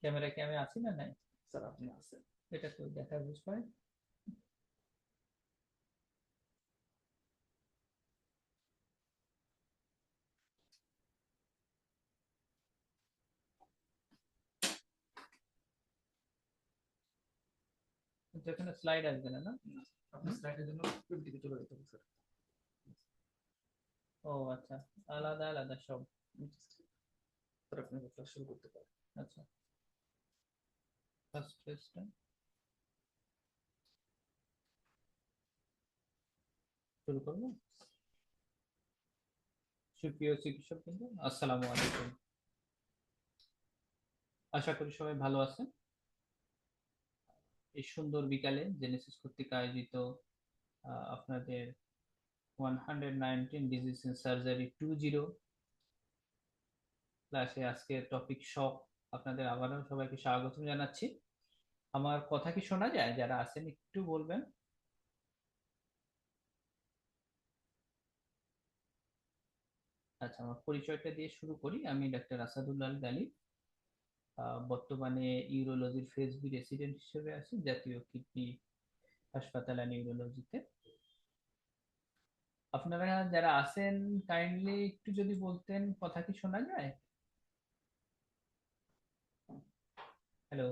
Camera কি আমি আছি না নাই? স্যার আপনি আছেন। এটা তো দেখা বুঝ পাই। যেখানে স্লাইড আসবে না না? না, আপনার স্লাইডের জন্য উপরের দিকে চলে যেতে হবে স্যার। ও আচ্ছা, আলাদা আলাদা সব। স্যার আপনি ক্লাস শুরু করতে পারেন। আচ্ছা, ফার্স্ট পেজটা শুরু করবো। সুপ্রিয় চিকিৎসক বন্ধু, আসসালামু আলাইকুম। আশা করি সবাই ভালো আছেন। এই সুন্দর বিকালে জেনেসিস কর্তৃক আয়োজিত আপনাদের 119 ডিজিজ ইন সার্জারি 20 ক্লাসে আজকে টপিক শক। আপনাদের আবারও সবাইকে স্বাগত জানাচ্ছি। আমার কথা কি শোনা যায়? যারা আছেন একটু বলবেন। আচ্ছা, আমার পরিচয়টা দিয়ে শুরু করি। আমি ডাক্তার আসাদুল্লাহ গালিব। বর্তমানে ইউরোলজির ফেজ বি রেসিডেন্ট হিসেবে আছি জাতীয় কিডনি হাসপাতাল অ্যান্ড ইউরোলজিতে। আপনারা যারা আছেন কাইন্ডলি একটু যদি বলতেন, কথা কি শোনা যায়? হ্যালো?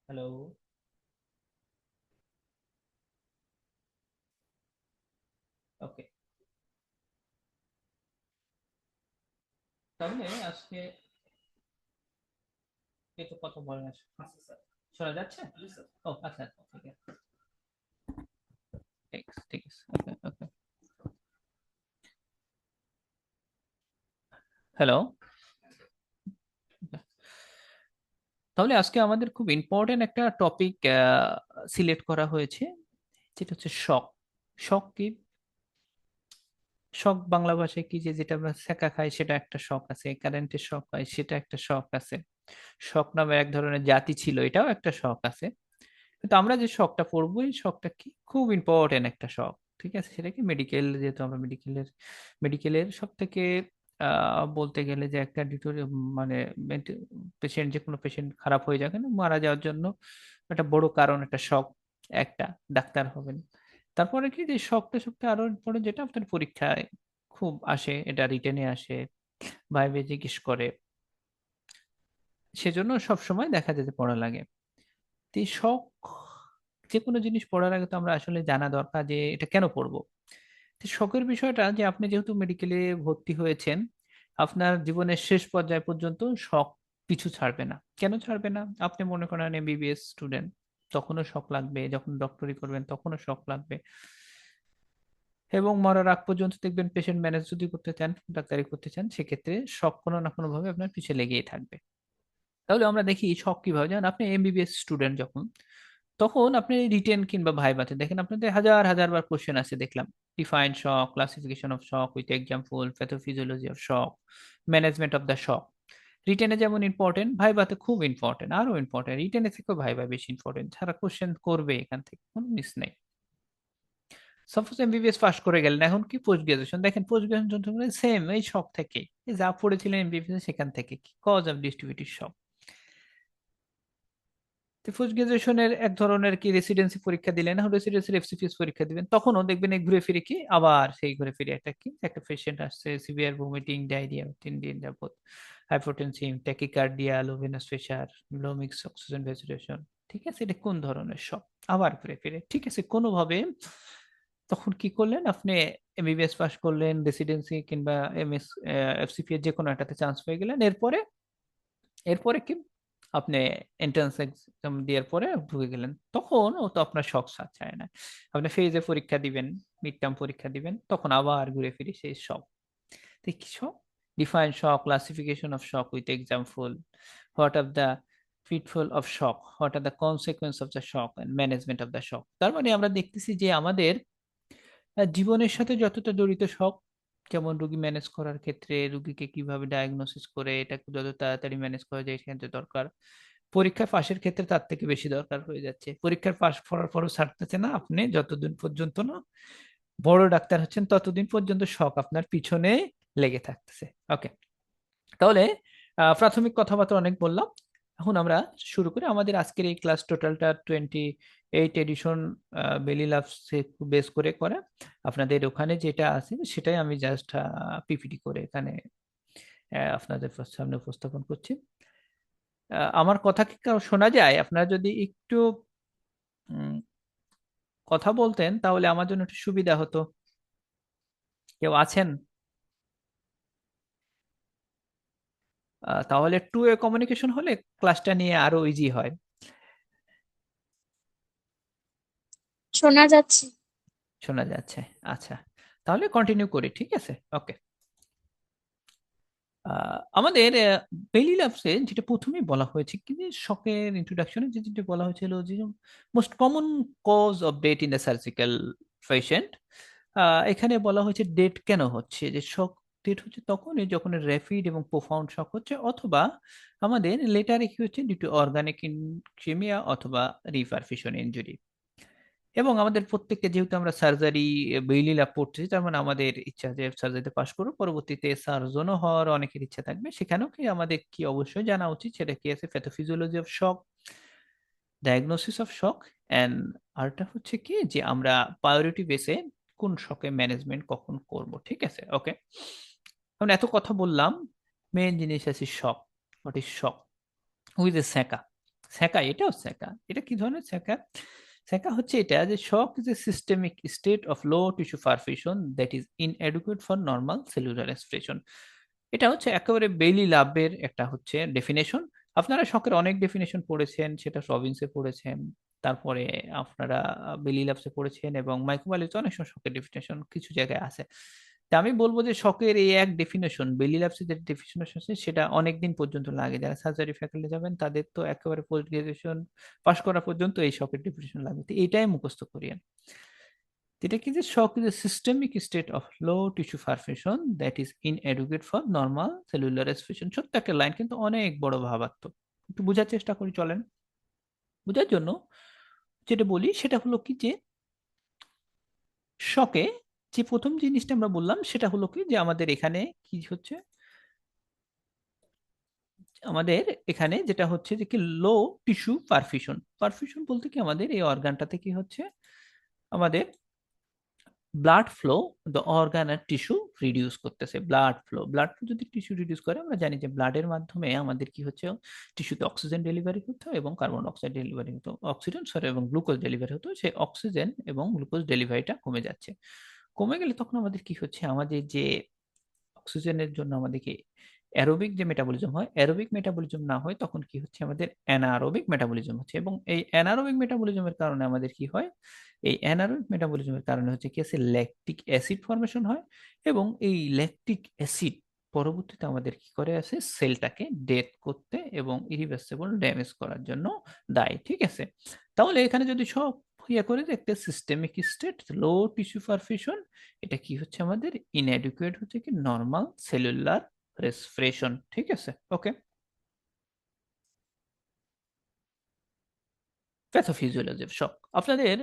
হ্যালো? ওকে, তাহলে আজকে একটু কথা বলেন। আচ্ছা স্যার। শোনা যাচ্ছে? জি স্যার। ও আচ্ছা আচ্ছা, ঠিক আছে। ঠিক আছে, ঠিক আছে, ওকে ওকে। হ্যালো? তাহলে আজকে আমাদের খুব ইম্পর্টেন্ট একটা টপিক সিলেক্ট করা হয়েছে, যেটা হচ্ছে শক। শক কি? শক বাংলা ভাষায় কি, যে যেটা আমরা সেকা খাই সেটা একটা শক আছে, কারেন্টের শক হয় সেটা একটা শক আছে, শক নামে এক ধরনের জাতি ছিল, এটাও একটা শক আছে। কিন্তু আমরা যে শকটা পড়বো, এই শকটা কি খুব ইম্পর্টেন্ট একটা শক। ঠিক আছে, সেটা কি মেডিকেল, যেহেতু আমরা মেডিকেলের সব থেকে বলতে গেলে যে একটা মানে পেশেন্ট, যে কোনো পেশেন্ট খারাপ হয়ে যাবে না, মারা যাওয়ার জন্য একটা বড় কারণ একটা শক। একটা ডাক্তার হবেন। তারপরে কি, যে শকটা শকটা আরো ইম্পর্টেন্ট, যেটা আপনার পরীক্ষায় খুব আসে, এটা রিটেনে আসে, ভাইবে জিজ্ঞেস করে, সেজন্য সব সময় দেখা যায় যে পড়া লাগে। তো এই শখ, যে কোনো জিনিস পড়ার আগে তো আমরা আসলে জানা দরকার যে এটা কেন পড়বো। তো শখের বিষয়টা, যে আপনি যেহেতু মেডিকেলে ভর্তি হয়েছেন, আপনার জীবনের শেষ পর্যায় পর্যন্ত শখ পিছু ছাড়বে না। কেন ছাড়বে না? আপনি মনে করেন এমবিবিএস স্টুডেন্ট, তখনও শখ লাগবে, যখন ডক্টরি করবেন তখনও শখ লাগবে, এবং মরার আগ পর্যন্ত দেখবেন পেশেন্ট ম্যানেজ যদি করতে চান, ডাক্তারি করতে চান, সেক্ষেত্রে শখ কোনো না কোনো ভাবে আপনার পিছিয়ে লেগেই থাকবে। তাহলে আমরা দেখি শখ কিভাবে, যেমন আপনি এমবিবিএস স্টুডেন্ট যখন, তখন আপনি রিটেন কিংবা ভাইভাতে দেখেন আপনাদের হাজার হাজার বার কোশ্চেন আছে দেখলাম। Define shock, classification of shock with example, pathophysiology of shock, management of the shock. রিটেনে যেমন ইম্পর্টেন্ট, ভাইভাতে খুব ইম্পর্টেন্ট, আরো ইম্পর্টেন্ট, রিটেনে থেকেও ভাইভা বেশি ইম্পর্টেন্ট, যারা কোশ্চেন করবে এখান থেকে কোনো মিস নেই। সাপোজ এমবিবিএস পাস করে গেলেন, এখন কি পোস্ট গ্রাজুয়েশন, দেখেন পোস্ট গ্রাজুয়েশন সেম এই শক থেকে, যা পড়েছিলেন এমবিবিএস সেখান থেকে, cause of distributive shock. Post গ্রাজুয়েশনের এক ধরনের কি রেসিডেন্সি পরীক্ষা দিলেন, এখন রেসিডেন্সির এফসিপিএস পরীক্ষা দিবেন, তখনও দেখবেন এই ঘুরে ফিরে কি আবার সেই ঘুরে ফিরে একটা কি, একটা পেশেন্ট আসছে সিভিয়ার ভমিটিং, ডায়রিয়া 3 দিন যাবত, হাইপোটেনসিভ, ট্যাকিকার্ডিয়া, লো ভেনাস প্রেসার, লো মিক্স অক্সিজেন স্যাচুরেশন। ঠিক আছে, এটা কোন ধরনের শক? আবার ঘুরে ফিরে, ঠিক আছে, কোনোভাবে তখন কি করলেন আপনি, এমবিবিএস পাস করলেন, রেসিডেন্সি কিংবা এমএস এফসিপিএস যে কোনো একটাতে চান্স পেয়ে গেলেন, এরপরে এরপরে কি আপনি এন্ট্রান্স এক্সাম দেওয়ার পরে ঢুকে গেলেন, তখন ও তো আপনার শখ ছাড়ছে না। আপনি ফেজে পরীক্ষা দিবেন, মিড টার্ম পরীক্ষা দিবেন, তখন আবার ঘুরে ফিরে সেই শখ। তো কি shock? Define shock, classification of shock with example, what are the pitfall of shock, what are the consequence of the shock and management of the shock. তার মানে আমরা দেখতেছি যে আমাদের জীবনের সাথে যতটা জড়িত শখ, যেমন রুগী ম্যানেজ করার ক্ষেত্রে রুগীকে কিভাবে ডায়াগনোসিস করে এটা যত তাড়াতাড়ি ম্যানেজ করা যায় সেক্ষেত্রে দরকার, পরীক্ষায় পাশের ক্ষেত্রে তার থেকে বেশি দরকার হয়ে যাচ্ছে। পরীক্ষার পাশ করার পরও ছাড়তেছে না, আপনি যতদিন পর্যন্ত না বড় ডাক্তার হচ্ছেন ততদিন পর্যন্ত শক আপনার পিছনে লেগে থাকতেছে। ওকে, তাহলে প্রাথমিক কথাবার্তা অনেক বললাম। এখন আমরা শুরু করি আমাদের আজকের এই ক্লাস টোটালটা 28 এডিশন বেলি লাভস বেস করে করা। আপনাদের ওখানে যেটা আছে সেটাই আমি জাস্ট পিপিটি করে এখানে আপনাদের সামনে উপস্থাপন করছি। আমার কথা কি কারো শোনা যায়? আপনারা যদি একটু উম, কথা বলতেন তাহলে আমার জন্য একটু সুবিধা হতো। কেউ আছেন? তাহলে টু এ কমিউনিকেশন হলে ক্লাসটা নিয়ে আরো ইজি হয়। শোনা যাচ্ছে। শোনা যাচ্ছে? আচ্ছা, তাহলে কন্টিনিউ করি, ঠিক আছে। ওকে, আমাদের বেলি লাভসে যেটা প্রথমেই বলা হয়েছে কি যে শকের ইন্ট্রোডাকশনে যে যেটা বলা হয়েছিল যে most common cause of death in the surgical patient. এখানে বলা হয়েছে ডেট কেন হচ্ছে, যে শক ডেট হচ্ছে তখনই যখন র্যাপিড এবং প্রোফাউন্ড শক হচ্ছে, অথবা আমাদের লেটারে কি হচ্ছে ডিউ টু অর্গানিক ইনকেমিয়া অথবা রিপারফিউশন ইনজুরি। এবং আমাদের প্রত্যেককে যেহেতু আমরা সার্জারি বেইলি লাভ পড়তেছি, তার মানে আমাদের ইচ্ছা যে সার্জারিতে পাশ করবো, পরবর্তীতে সার্জনও হওয়ার অনেকের ইচ্ছা থাকবে। সেখানেও কি আমাদের কি অবশ্যই জানা উচিত সেটা কি আছে, pathophysiology of shock, diagnosis of shock, and আরটা হচ্ছে কি যে আমরা প্রায়োরিটি বেসে কোন শকে ম্যানেজমেন্ট কখন করব, ঠিক আছে। ওকে, এখন এত কথা বললাম, মেন জিনিস আছে shock. What is shock? With a স্যাকা। স্যাকা, এটাও স্যাকা। এটা কি ধরনের স্যাকা? স্যাকা হচ্ছে এটা যে shock is a systemic state of low tissue perfusion that is inadequate for normal cellular expression. এটা হচ্ছে একেবারে বেইলি লাভের একটা হচ্ছে ডেফিনেশন। আপনারা শকের অনেক ডেফিনেশন পড়েছেন, সেটা রবিনসে পড়েছেন, তারপরে আপনারা বেলি লাভসে পড়েছেন, এবং মাইক্রোবায়োলজিতে অনেক সময় শকের ডেফিনেশন কিছু জায়গায় আছে। তা আমি বলবো যে শকের এই এক ডেফিনেশন, বেলি লাভসের যে ডেফিনেশন আছে সেটা অনেক দিন পর্যন্ত লাগে। যারা সার্জারি ফ্যাকাল্টি যাবেন তাদের তো একেবারে পোস্ট গ্রাজুয়েশন পাশ করা পর্যন্ত এই শকের ডেফিনেশন লাগবে, তো এইটাই মুখস্থ করিয়েন। এটা কি যে shock is a systemic state of low tissue perfusion that is inadequate for normal cellular respiration. ছোট্ট একটা লাইন কিন্তু অনেক বড় ভাবাত্মক। একটু বোঝার চেষ্টা করি, চলেন। বোঝার জন্য যেটা বলি সেটা হলো কি যে শকে যে প্রথম জিনিসটা আমরা বললাম সেটা হলো কি যে আমাদের এখানে কি হচ্ছে, আমাদের এখানে যেটা হচ্ছে যে কি লো টিস্যু পারফিউশন। পারফিউশন বলতে কি আমাদের এই অর্গানটাতে কি হচ্ছে, আমাদের ব্লাড ফ্লো দ্য অর্গান আর টিস্যু রিডিউস করতেছে। ব্লাড ফ্লো যদি টিস্যু রিডিউস করে, আমরা জানি যে ব্লাডের মাধ্যমে আমাদের কি হচ্ছে টিস্যুতে অক্সিজেন ডেলিভারি হতো এবং কার্বন ডাইঅক্সাইড ডেলিভারি হতো, অক্সিজেন সরি এবং গ্লুকোজ ডেলিভারি হতো। সেই অক্সিজেন এবং গ্লুকোজ ডেলিভারিটা কমে যাচ্ছে। কমে গেলে তখন আমাদের কি হচ্ছে, আমাদের যে অক্সিজেনের জন্য আমাদেরকে অ্যারোবিক যে মেটাবলিজম হয়, অ্যারোবিক মেটাবলিজম না হয় তখন কি হচ্ছে, আমাদের অ্যানারোবিক মেটাবলিজম হচ্ছে। এবং এই অ্যানারোবিক মেটাবলিজমের কারণে আমাদের কি হয়, এই অ্যানারোবিক মেটাবলিজমের কারণে হচ্ছে কি আছে, ল্যাকটিক অ্যাসিড ফর্মেশন হয়। এবং এই ল্যাকটিক অ্যাসিড পরবর্তীতে আমাদের কি করে আছে, সেলটাকে ডেথ করতে এবং ইরিভার্সিবল ড্যামেজ করার জন্য দায়ী, ঠিক আছে। তাহলে এখানে যদি সব ইয়ে করে যে একটা সিস্টেমিক স্টেট লো টিস্যু পারফিউশন, এটা কি হচ্ছে আমাদের ইনএডুকুয়েট হচ্ছে কি নর্মাল সেলুলার রেসপিরেশন, ঠিক আছে। ওকে, প্যাথোফিজিওলজি অফ শক আপনাদের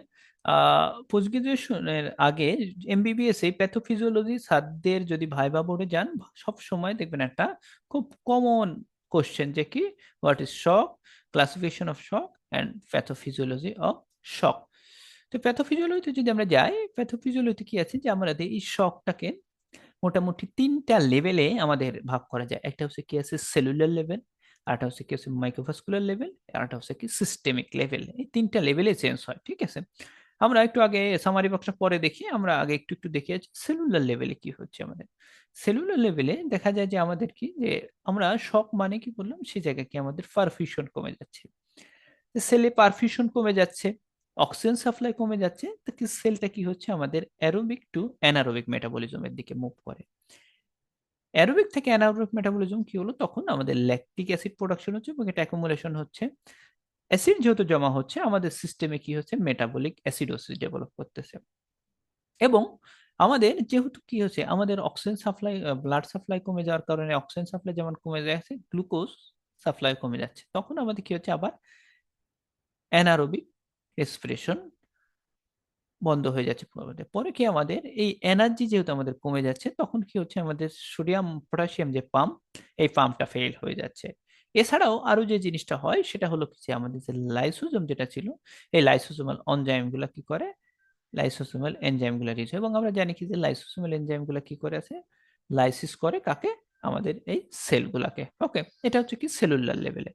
পোস্ট গ্রাজুয়েশনের আগে এমবিবিএস এ প্যাথোফিজিওলজি স্যারদের যদি ভাইবা বোর্ডে যান, সব সময় দেখবেন একটা খুব কমন কোশ্চেন যে কি what is shock, classification of shock and pathophysiology of শক। তো প্যাথোফিজিওলজিতে যদি আমরা যাই, প্যাথোফিজিওলজিতে কি আছে যে আমাদের এই শকটাকে মোটামুটি তিনটা লেভেলে আমাদের ভাগ করা যায়। একটা হচ্ছে কি আছে সেলুলার লেভেল, আরেকটা হচ্ছে কি আছে মাইক্রোভাস্কুলার লেভেল, আরেকটা হচ্ছে কি সিস্টেমিক লেভেল। এই তিনটা লেভেলে চেঞ্জ হয়, ঠিক আছে। আমরা একটু আগে সামারি বক্সটা পরে দেখি, আমরা আগে একটু একটু দেখে আছি সেলুলার লেভেলে কি হচ্ছে আমাদের। সেলুলার লেভেলে দেখা যায় যে আমাদের কি যে আমরা শক মানে কি বললাম, সেই জায়গায় কি আমাদের পারফিউশন কমে যাচ্ছে। সেলে পারফিউশন কমে যাচ্ছে, অক্সিজেন সাপ্লাই কমে যাচ্ছে, তো কি সেলটা কি হচ্ছে আমাদের অ্যারোবিক টু অ্যানারোবিক মেটাবলিজমের দিকে মুভ করে। অ্যারোবিক থেকে অ্যানারোবিক মেটাবলিজম কি হলো, তখন আমাদের ল্যাকটিক অ্যাসিড প্রোডাকশন হচ্ছে এবং এটা অ্যাকুমুলেশন হচ্ছে। অ্যাসিড যেহেতু জমা হচ্ছে, আমাদের সিস্টেমে কি হচ্ছে মেটাবলিক অ্যাসিডোসিস ডেভেলপ করতেছে। এবং আমাদের যেহেতু কি হচ্ছে, আমাদের অক্সিজেন সাপ্লাই ব্লাড সাপ্লাই কমে যাওয়ার কারণে অক্সিজেন সাপ্লাই যেমন কমে যাচ্ছে, গ্লুকোজ সাপ্লাই কমে যাচ্ছে, তখন আমাদের কি হচ্ছে আবার অ্যানারোবিক রেসপিরেশন বন্ধ হয়ে যাচ্ছে পরে পরে কি আমাদের এই এনার্জি যেহেতু আমাদের কমে যাচ্ছে, তখন কি হচ্ছে আমাদের সোডিয়াম পটাশিয়াম যে পাম্প, এই পাম্পটা ফেল হয়ে যাচ্ছে। এছাড়াও আরো যে জিনিসটা হয় সেটা হলো কি যে আমাদের যে লাইসোজোম যেটা ছিল, এই লাইসোজোমাল এনজাইম গুলা কি করে, লাইসোসোমাল এনজাইম গুলা রিলিজ হয়। এবং আমরা জানি কি যে লাইসোসোমাল এনজাইম গুলা কি করে আছে, লাইসিস করে কাকে, আমাদের এই সেলগুলাকে। ওকে, এটা হচ্ছে কি সেলুলার লেভেলে।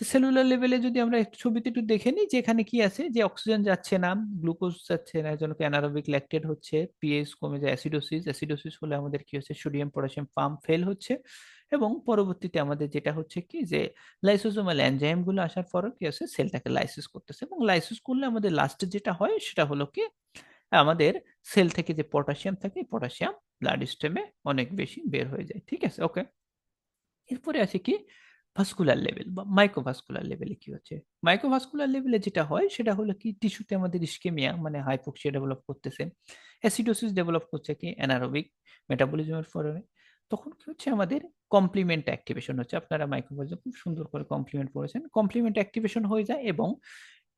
সেলুলার লেভেলে যদি আমরা একটু ছবিতে একটু দেখে নিই যে এখানে কি আছে, যে অক্সিজেন যাচ্ছে না, গ্লুকোজ যাচ্ছে না, জন্য অ্যানারোবিক ল্যাকটেট হচ্ছে, পিএইচ কমে যায়, অ্যাসিডোসিস, অ্যাসিডোসিস হলে আমাদের কি হচ্ছে, সোডিয়াম পটাশিয়াম পাম্প ফেল হচ্ছে। এবং পরবর্তীতে আমাদের যেটা হচ্ছে কি যে লাইসোসোমাল এনজাইম গুলো আসার পরও কি আছে, সেলটাকে লাইসিস করতেছে। এবং লাইসিস করলে আমাদের লাস্টে যেটা হয় সেটা হলো কি, আমাদের সেল থেকে যে পটাশিয়াম থাকে, পটাশিয়াম ব্লাড স্ট্রিমে অনেক বেশি বের হয়ে যায়। ঠিক আছে, ওকে। এরপরে আছে কি ভাস্কুলার লেভেল বা মাইক্রোভাস্কুলার লেভেলে কি হচ্ছে। মাইক্রোভাস্কুলার লেভেলে যেটা হয় সেটা হলো কি, টিস্যুতে আমাদের ইসকেমিয়া মানে হাইপোক্সিয়া ডেভেলপ করতেছে, অ্যাসিডোসিস ডেভেলপ করছে কি অ্যানারোবিক মেটাবলিজমের ফলে। তখন কি হচ্ছে, আমাদের কমপ্লিমেন্ট অ্যাক্টিভেশন হচ্ছে। আপনারা মাইক্রোভাস্কুলার খুব সুন্দর করে কমপ্লিমেন্ট পড়েছেন, কমপ্লিমেন্ট অ্যাক্টিভেশন হয়ে যায় এবং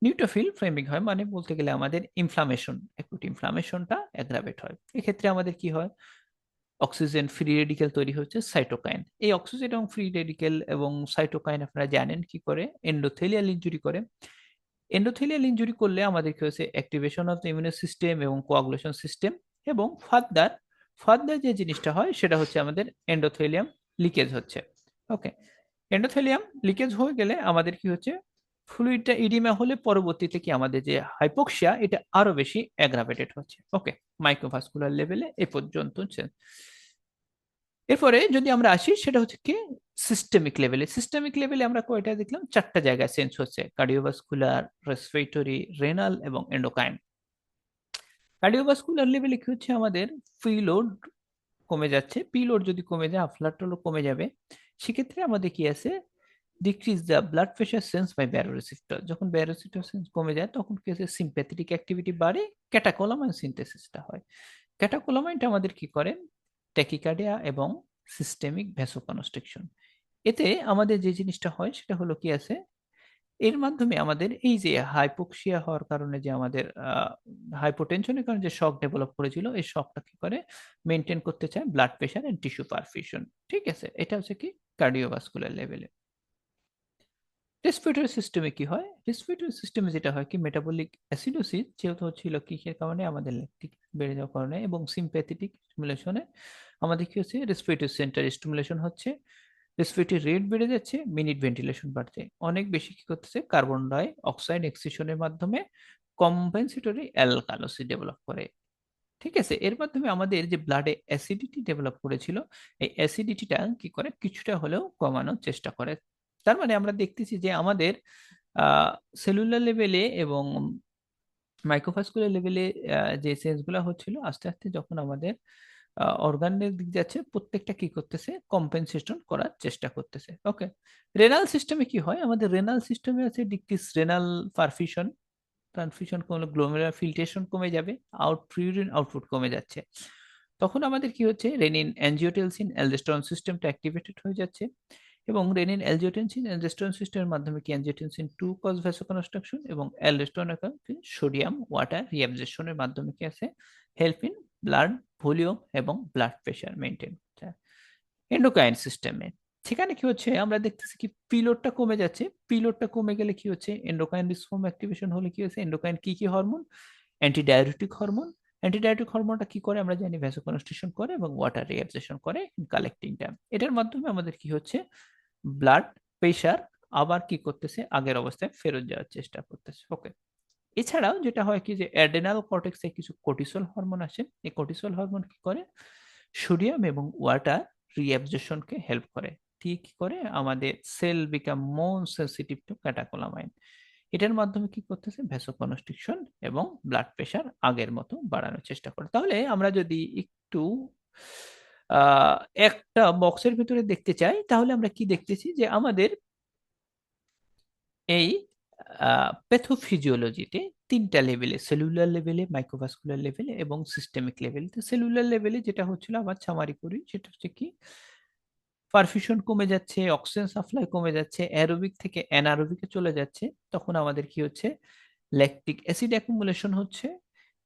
নিউট্রোফিল ফ্রেমিং হয়। মানে বলতে গেলে আমাদের ইনফ্লামেশন, অ্যাকুট ইনফ্লামেশনটা অ্যাগ্রাভেট হয়। এক্ষেত্রে আমাদের কি হয়, অক্সিজেন ফ্রি রেডিকেল তৈরি হচ্ছে, সাইটোকাইন। এই অক্সিজেন এবং ফ্রি রেডিকেল এবং সাইটোকাইন আপনারা জানেন কি করে, এন্ডোথেলিয়াল ইনজুরি করে। এন্ডোথেলিয়াল ইনজুরি করলে আমাদের কি হচ্ছে, activation of the immune system এবং কোয়াগুলেশন সিস্টেম। এবং ফার্দার ফার্দার যে জিনিসটা হয় সেটা হচ্ছে আমাদের এন্ডোথেলিয়াম লিকেজ হচ্ছে। ওকে, এন্ডোথেলিয়াম লিকেজ হয়ে গেলে আমাদের কি হচ্ছে, ফ্লুইডটা ইডিমা হলে পরবর্তীতে কি আমাদের যে হাইপোক্সিয়া, এটা আরো বেশি অ্যাগ্রাভেটেড হচ্ছে। ওকে, মাইক্রোভাস্কুলার লেভেলে এ পর্যন্ত হচ্ছে। এরপরে যদি আমরা আসি সেটা হচ্ছে কি সিস্টেমিক লেভেলে। সিস্টেমিক লেভেলে আমরা কয়টা দেখলাম, চারটা জায়গায় চেঞ্জ হচ্ছে, কার্ডিওভাস্কুলার, রেসপিরেটরি, রেনাল এবং এন্ডোক্রাইন। কার্ডিওভাস্কুলার লেভেলে কি হচ্ছে, আমাদের প্রিলোড কমে যাচ্ছে। পিলোড যদি কমে যায়, আফ্লাটোলও কমে যাবে। সেক্ষেত্রে আমাদের কি আছে, decrease the blood pressure sense by baroreceptor. যখন ব্যারোরিসেপ্টর সেন্স কমে যায় তখন কি হচ্ছে, সিম্প্যাথেটিক অ্যাক্টিভিটি বাড়ে, ক্যাটাকোলামাইন সিনথেসিসটা হয়। ক্যাটাকোলামাইনটা আমাদের কি করে, ট্যাকিকার্ডিয়া এবং সিস্টেমিক ভ্যাসোকনস্ট্রিকশন। এতে আমাদের যে জিনিসটা হয় সেটা হলো কি আছে, এর মাধ্যমে আমাদের এই যে হাইপোক্সিয়া হওয়ার কারণে যে আমাদের হাইপোটেনশনের কারণে যে শক ডেভেলপ করেছিল, এই শকটা কি করে, মেনটেন করতে চায় blood pressure and tissue perfusion. ঠিক আছে, এটা হচ্ছে কি কার্ডিওভাস্কুলার লেভেলে। রেসপিরেটরি সিস্টেমে কি হয়, রেসপিরেটরি সিস্টেমে যেটা হয় কি, মেটাবলিক অ্যাসিডোসিস যেহেতু হচ্ছিল কিসের কারণে, আমাদের ল্যাকটিক বেড়ে যাওয়ার কারণে, এবং সিম্প্যাথেটিক স্টিমুলেশনে আমাদের কি হচ্ছে, রেসপিরেটরি সেন্টার স্টিমুলেশন হচ্ছে, রেসপিরেটরি রেট বেড়ে যাচ্ছে, মিনিট ভেন্টিলেশন বাড়ছে, অনেক বেশি কি করতেছে, কার্বন ডাই অক্সাইড এক্সিশনের মাধ্যমে কম্পেনসেটরি অ্যালকালোসিস ডেভেলপ করে। ঠিক আছে, এর মাধ্যমে আমাদের যে ব্লাডে অ্যাসিডিটি ডেভেলপ করেছিল, এই অ্যাসিডিটিটা কি করে, কিছুটা হলেও কমানোর চেষ্টা করে। তার মানে আমরা দেখতেছি যে আমাদের সেলুলার লেভেলে এবং মাইক্রোভাস্কুলার লেভেলে যে চেঞ্জ গুলো হচ্ছিল, আস্তে আস্তে যখন আমাদের অর্গানের দিক যাচ্ছে, প্রত্যেকটা কি করতেছে, কম্পেনসেশন করার চেষ্টা করতেছে। ওকে, রেনাল সিস্টেমে কি হয়, আমাদের রেনাল সিস্টেমে আছে ডিক্রিজ রেনাল পারফিউশন, ট্রান্সফিউশন কমলে গ্লোমেরুলার ফিল্ট্রেশন কমে যাবে, ইউরিন আউটপুট কমে যাচ্ছে। তখন আমাদের কি হচ্ছে, রেনিন অ্যানজিওটেনসিন অ্যালডোস্টেরন সিস্টেমটা অ্যাক্টিভেটেড হয়ে যাচ্ছে। এবং রেনিন অ্যালজিওটেনসিন অ্যালডোস্টেরন সিস্টেমের মাধ্যমে কি অ্যানজিওটেনসিন 2 কজ ভ্যাসোকনস্ট্রাকশন, এবং অ্যালডোস্টেরন সোডিয়াম ওয়াটার রিঅ্যাবজর্পশনের মাধ্যমে কি আছে, হেল্প ইন ব্লাড ভলিউম এবং ব্লাড প্রেশার মেনটেন। এন্ডোক্রাইন সিস্টেমে সেখানে কি হচ্ছে, আমরা দেখতেছি কি পিলোডটা কমে যাচ্ছে। পিলোডটা কমে গেলে কি হচ্ছে, এন্ডোক্রাইন রিসপন্স অ্যাক্টিভেশন হলে কি হচ্ছে, এন্ডোক্রাইন কি হরমোন, অ্যান্টিডায়াবেটিক হরমোন। অ্যান্টিডায়াবেটিক হরমোনটা কি করে আমরা জানি, ভ্যাসোকনস্ট্রিকশন করে এবং ওয়াটার রিঅ্যাবজর্পশন করে কালেক্টিংটা। এটার মাধ্যমে আমাদের কি হচ্ছে, ব্লাড প্রেশার আবার কি করতেছে, আগের অবস্থায় ফেরত যাওয়ার চেষ্টা করতেছে। ওকে, এছাড়াও যেটা হয় কি যে অ্যাডেনাল কর্টেক্সে কিছু কোর্টিসল হরমোন আসে। এই কোর্টিসল হরমোন কি করে, সোডিয়াম এবং ওয়াটার রিঅ্যাবজর্পশনকে হেল্প করে। ঠিক কি করে, আমাদের cell become more sensitive to catecholamine. এটার মাধ্যমে কি করতেছে, ভ্যাসোকনস্ট্রিকশন এবং ব্লাড প্রেশার আগের মতো বাড়ানোর চেষ্টা করে। তাহলে আমরা যদি একটু আহ একটা বক্সের ভিতরে দেখতে চাই, তাহলে আমরা কি দেখতেছি যে আমাদের এই প্যাথোফিজিওলজিতে তিনটা লেভেলে, সেলুলার লেভেলে, মাইক্রোভাস্কুলার লেভেলে এবং সিস্টেমিক লেভেলে। তো সেলুলার লেভেলে যেটা হচ্ছিল, আবার সামারি করি, সেটা হচ্ছে কি, পারফিউশন কমে যাচ্ছে, অক্সিজেন সাপ্লাই কমে যাচ্ছে, অ্যারোবিক থেকে অ্যানারোবিকে চলে যাচ্ছে। তখন আমাদের কি হচ্ছে, ল্যাকটিক অ্যাসিড অ্যাকুমুলেশন হচ্ছে,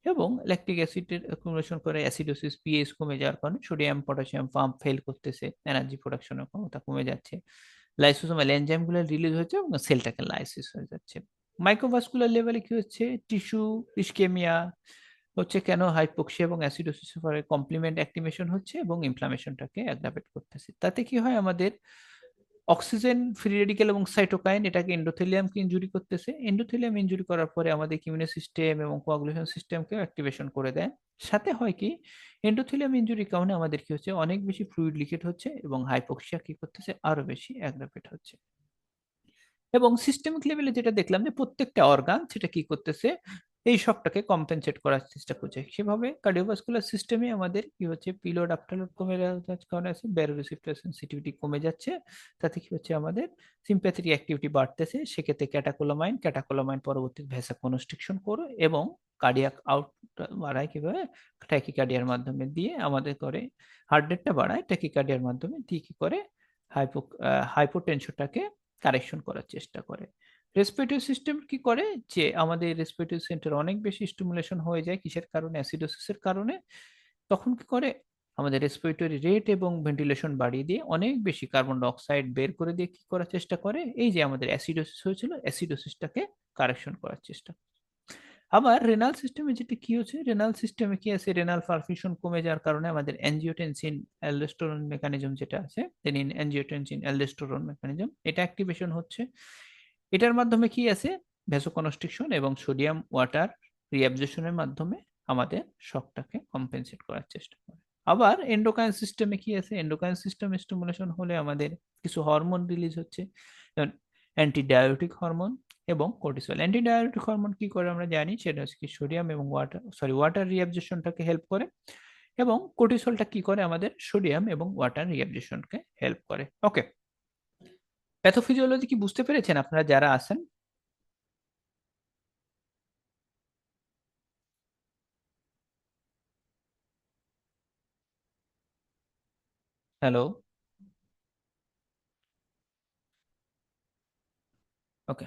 এবং ল্যাকটিক অ্যাসিডের অ্যাকুমুলেশন করে অ্যাসিডোসিস, পিএইচ কমে যাওয়ার কারণে সোডিয়াম পটাশিয়াম পাম্প ফেল করতেছে, এনার্জি প্রোডাকশনের ক্ষমতা কমে যাচ্ছে, লাইসোসোমাল এনজাইমগুলো রিলিজ হচ্ছে এবং সেলটাকে লাইসিস হয়ে যাচ্ছে। মাইক্রোভাস্কুলার লেভেলে কি হচ্ছে, টিস্যু ইস্কেমিয়া হচ্ছে, কেন হাইপোক্সিয়া এবং অ্যাসিডোসিসের পরে কমপ্লিমেন্ট অ্যাক্টিভেশন হচ্ছে এবং ইনফ্লামেশনটাকে অ্যাগ্রাভেট করতেছে। তাতে কি হয়, আমাদের অক্সিজেন ফ্রি রেডিকেল এবং সাইটোকাইন এটাকে এন্ডোথেলিয়ামকে ইনজুরি করতেছে, এন্ডোথেলিয়াম ইনজুরি করার পরে আমাদের ইমিউন সিস্টেম এবং কোয়াগুলেশন সিস্টেমকে অ্যাক্টিভেশন করে দেয়। সাথে হয় কি, এন্ডোথেলিয়াম ইনজুরির কারণে আমাদের কি হচ্ছে, অনেক বেশি ফ্লুইড লিকেট হচ্ছে এবং হাইপোক্সিয়া কি করতেছে, আরো বেশি অ্যাগ্রাভেট হচ্ছে। এবং সিস্টেমিক লেভেলে যেটা দেখলাম যে প্রত্যেকটা অর্গান সেটা কি করতেছে, এই শকটাকে কম্পেনসেট করার চেষ্টা করছে। সেভাবে কার্ডিওভাস্কুলার সিস্টেমে আমাদের কি হচ্ছে, পিলোড আফটারলোড কমে যাওয়ার কারণে আছে ব্যারোরিসেপ্টর সেন্সিটিভিটি কমে যাচ্ছে। তাতে কি হচ্ছে, আমাদের সিম্প্যাথেটিক অ্যাক্টিভিটি বাড়তেছে, সেক্ষেত্রে ক্যাটাকোলামাইন পরবর্তী ভেসা কনস্ট্রিকশন করে এবং কার্ডিয়াক আউট বাড়ায় কিভাবে, ট্যাকিকার্ডিয়ার মাধ্যমে দিয়ে আমাদের করে, হার্ট রেটটা বাড়ায় ট্যাকিকার্ডিয়ার মাধ্যমে দিয়ে কি করে, হাইপোটেনশনটাকে কারেকশন করার চেষ্টা করে। রেসপিরেটরি সিস্টেম কি করে, যে আমাদের রেসপিরেটরি সেন্টার অনেক বেশি স্টিমুলেশন হয়ে যায়, কিসের কারণে, অ্যাসিডোসিসের কারণে। তখন কি করে, আমাদের রেসপিরেটরি রেট এবং ভেন্টিলেশন বাড়িয়ে দিয়ে অনেক বেশি কার্বন ডাই অক্সাইড বের করে দিয়ে কি করার চেষ্টা করে, এই যে আমাদের অ্যাসিডোসিস হয়েছিল, অ্যাসিডোসিসটাকে কারেকশন করার চেষ্টা। আবার রেনাল সিস্টেমে যেটা কি হচ্ছে, রেনাল সিস্টেমে কি আছে, রেনাল পারফিউশন কমে যাওয়ার কারণে আমাদের অ্যানজিওটেনসিন অ্যালডোস্টেরন মেকানিজম যেটা আছে, রেনিন অ্যানজিওটেনসিন অ্যালডোস্টেরন মেকানিজম, এটা অ্যাক্টিভেশন হচ্ছে। এটার মাধ্যমে কি আছে, ভ্যাসোকনস্ট্রিকশন এবং সোডিয়াম ওয়াটার রিঅ্যাবজর্পশনের মাধ্যমে আমাদের শকটাকে কম্পেনসেট করার চেষ্টা করে। আবার এন্ডোক্রাইন সিস্টেমে কি আছে, এন্ডোক্রাইন সিস্টেম স্টিমুলেশন হলে আমাদের কিছু হরমোন রিলিজ হচ্ছে, যেমন অ্যান্টিডায়োটিক হরমোন এবং কর্টিসল। অ্যান্টিডায়োটিক হরমোন কি করে আমরা জানি, সেটা হচ্ছে কি সোডিয়াম এবং ওয়াটার রিঅ্যাবজর্পশনটাকে হেল্প করে, এবং কর্টিসলটা কি করে, আমাদের সোডিয়াম এবং ওয়াটার রিঅ্যাবজর্পশনকে হেল্প করে। ওকে, প্যাথোফিজিওলজি কি বুঝতে পেরেছেন আপনারা যারা আছেন? হ্যালো, ওকে।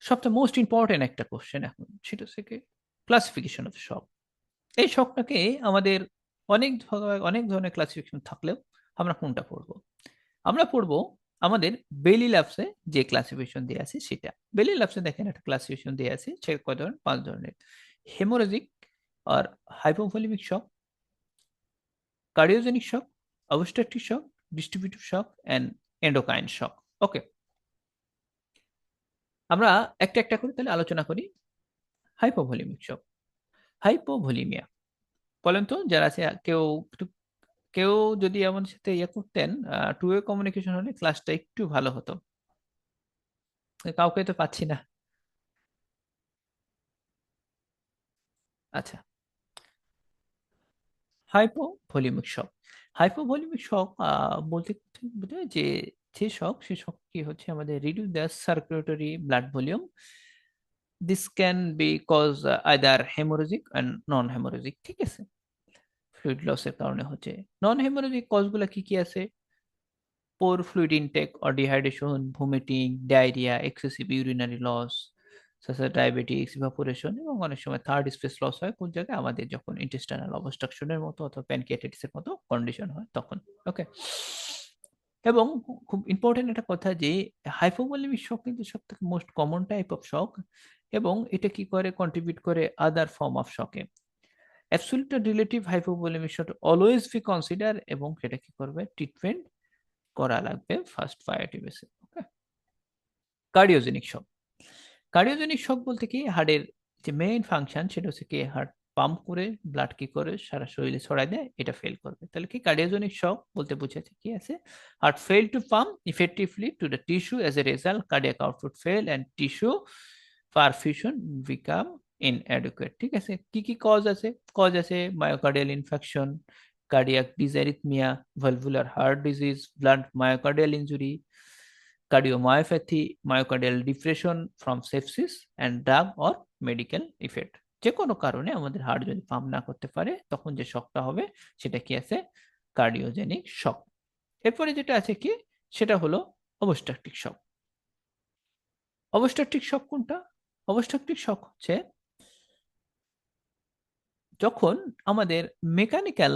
সবচেয়ে মোস্ট ইম্পর্টেন্ট একটা কোশ্চেন এখন, সেটা হচ্ছে কি, ক্লাসিফিকেশন অফ শক। এই শকটাকে আমাদের অনেক ধরনের ক্লাসিফিকেশন থাকলেও আমরা কোনটা পড়বো? আমরা পড়বো আমাদের বেলি ল্যাবসে যে ক্লাসিফিকেশন দেওয়া আছে সেটা। বেলি ল্যাবসে দেখেন একটা ক্লাসিফিকেশন দেওয়া আছে, সে কয় ধরনের, 5 ধরনের: হেমোরেজিক আর hypovolaemic shock, cardiogenic shock, obstructive shock, distributive shock and endocrine shock. Okay, আমরা একটা একটা করে তাহলে আলোচনা করি। হাইপোভলিমিক শক, হাইপোভলিমিয়া, বলেন তো যারা আছে, কেউ যদি আমাদের সাথে ইয়ে করতেন, টু ওয়ে কমিউনিকেশন হলে ক্লাসটা একটু ভালো হতো। কাউকে তো পাচ্ছি না। আচ্ছা, হাইপোভলিমিক শক। হাইপোভলিমিক শক বলতে বোঝায় যে যে শক, সে শক কি হচ্ছে, আমাদের reduce the circulatory blood volume. This can be cause either haemorrhagic and non haemorrhagic, ঠিক আছে, ফ্লুইড লসের কারণে হচ্ছে। নন হেমোরেজিক কজগুলো কি কি আছে, poor fluid intake or dehydration, vomiting, diarrhea, excessive urinary loss, such as diabetes, evaporation, এবং অনেক সময় থার্ড স্পেস লস হয় কোন জায়গায়, আমাদের যখন ইন্টেস্টাইনাল অবস্ট্রাকশনের মতো অথবা প্যানক্রিয়াটাইটিসের মতো কন্ডিশন হয় তখন। ওকে, এবং খুব ইম্পর্টেন্ট একটা কথা যে হাইপোভলিমিক শক কিন্তু সব থেকে most common type of shock, এবং এটা কি করে, কন্ট্রিবিউট করে আদার ফর্ম অফ শকে। Absolute relative hypovolaemic shock always be consider, এবং সেটা কি করবে, ট্রিটমেন্ট করা লাগবে ফার্স্ট প্রায়োরিটি বেসে। ওকে, কার্ডিওজেনিক শক। কার্ডিওজেনিক শক বলতে কি, হার্টের যে মেইন ফাংশন সেটা হচ্ছে কি, হার্ট পাম্প করে ব্লাড কি করে সারা শরীরে ছড়ায় দেয়, এটা ফেল করবে। তাহলে কি কার্ডিওজেনিক শক বলতে বোঝাচ্ছে কি আছে, heart fail to pump effectively to the tissue, as a result cardiac output fail and tissue perfusion become inadequate. ঠিক আছে, কি কি কজ আছে? কজ আছে myocardial infection, cardiac dysrhythmia, valvular heart disease, blunt myocardial injury, cardiomyopathy, myocardial depression from sepsis and drug or medical effect. যে কোনো কারণে আমাদের হার্ট যদি পাম্প না করতে পারে, তখন যে শকটা হবে সেটা কি আছে, কার্ডিওজেনিক শক। এরপরে যেটা আছে কি, সেটা হলো অবস্ট্রাকটিভ শক। অবস্ট্রাকটিভ শক কোনটা? অবস্ট্রাকটিভ শক হচ্ছে যখন আমাদের মেকানিক্যাল